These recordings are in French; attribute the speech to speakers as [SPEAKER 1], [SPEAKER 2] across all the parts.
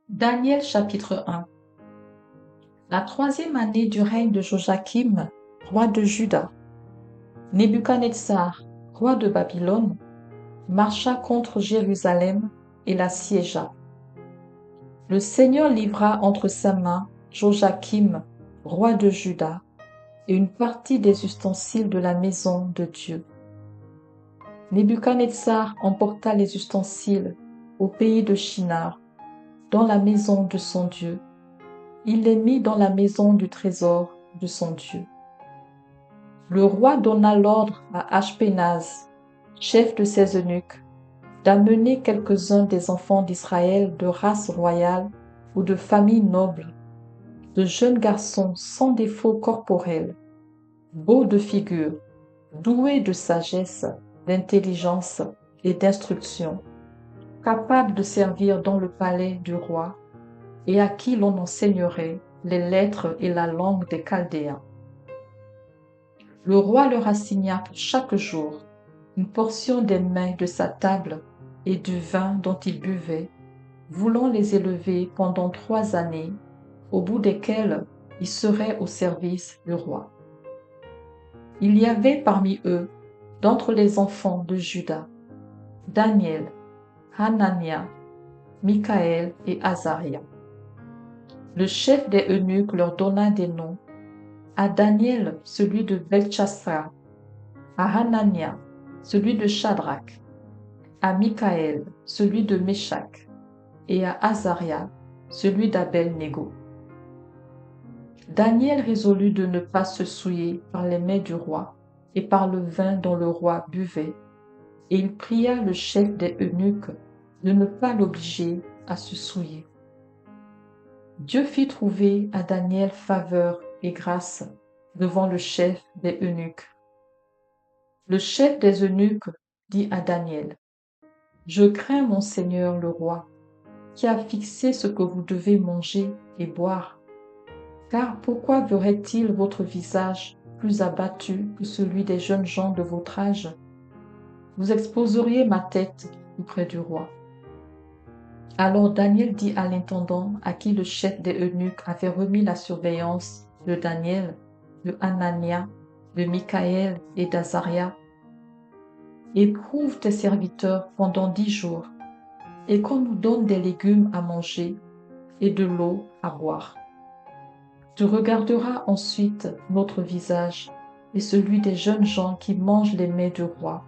[SPEAKER 1] Daniel chapitre 1. La troisième année du règne de Joachim, roi de Juda, Nebuchadnezzar, roi de Babylone, marcha contre Jérusalem et l'assiégea. Le Seigneur livra entre sa main Joachim, roi de Juda, et une partie des ustensiles de la maison de Dieu. Nebuchadnezzar emporta les ustensiles au pays de Shinar, dans la maison de son Dieu. Il les mit dans la maison du trésor de son Dieu. Le roi donna l'ordre à Ashpenaz, chef de ses eunuques, d'amener quelques-uns des enfants d'Israël de race royale ou de famille noble, de jeunes garçons sans défaut corporel, beaux de figure, doués de sagesse, d'intelligence et d'instruction, capables de servir dans le palais du roi, et à qui l'on enseignerait les lettres et la langue des Chaldéens. Le roi leur assigna pour chaque jour une portion des mets de sa table et du vin dont ils buvaient, voulant les élever pendant 3 années, au bout desquelles ils seraient au service du roi. Il y avait parmi eux, d'entre les enfants de Juda, Daniel, Hanania, Michaël et Azaria. Le chef des eunuques leur donna des noms: à Daniel celui de Beltchassar, à Hanania celui de Shadrach, à Michaël celui de Méshach, et à Azaria celui d'Abel-Négo. Daniel résolut de ne pas se souiller par les mets du roi et par le vin dont le roi buvait, et il pria le chef des eunuques de ne pas l'obliger à se souiller. Dieu fit trouver à Daniel faveur et grâce devant le chef des eunuques. Le chef des eunuques dit à Daniel: « Je crains mon Seigneur le roi, qui a fixé ce que vous devez manger et boire. Car pourquoi verrait-il votre visage plus abattu que celui des jeunes gens de votre âge? Vous exposeriez ma tête auprès du roi. » Alors Daniel dit à l'intendant à qui le chef des eunuques avait remis la surveillance de Daniel, de Hanania, de Michaël et d'Azaria: « Éprouve tes serviteurs pendant 10 jours, et qu'on nous donne des légumes à manger et de l'eau à boire. Tu regarderas ensuite notre visage et celui des jeunes gens qui mangent les mets du roi,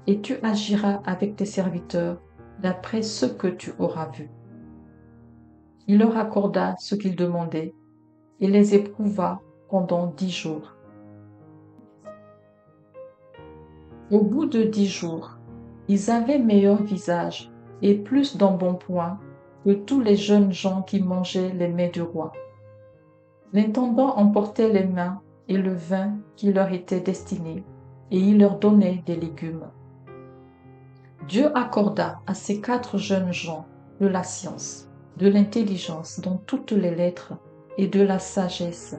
[SPEAKER 1] et tu agiras avec tes serviteurs d'après ce que tu auras vu. » Il leur accorda ce qu'ils demandaient et les éprouva pendant 10 jours. Au bout de 10 jours, ils avaient meilleur visage et plus d'embonpoint que tous les jeunes gens qui mangeaient les mets du roi. L'intendant emportait les mains et le vin qui leur était destiné, et il leur donnait des légumes. Dieu accorda à ces 4 jeunes gens de la science, de l'intelligence dans toutes les lettres et de la sagesse,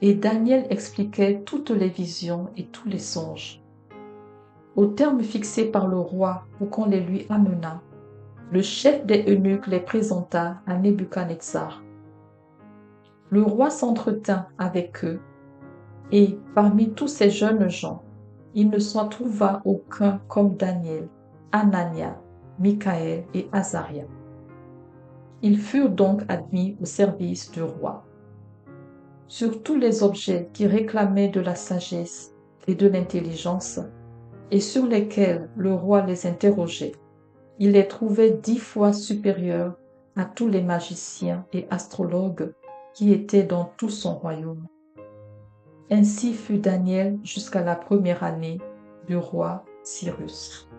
[SPEAKER 1] et Daniel expliquait toutes les visions et tous les songes. Au terme fixé par le roi pour qu'on les lui amenât, le chef des eunuques les présenta à Nebuchadnezzar. Le roi s'entretint avec eux, et parmi tous ces jeunes gens, il ne s'en trouva aucun comme Daniel, Hanania, Michaël et Azaria. Ils furent donc admis au service du roi. Sur tous les objets qui réclamaient de la sagesse et de l'intelligence, et sur lesquels le roi les interrogeait, il les trouvait 10 fois supérieurs à tous les magiciens et astrologues qui étaient dans tout son royaume. Ainsi fut Daniel jusqu'à la première année du roi Cyrus.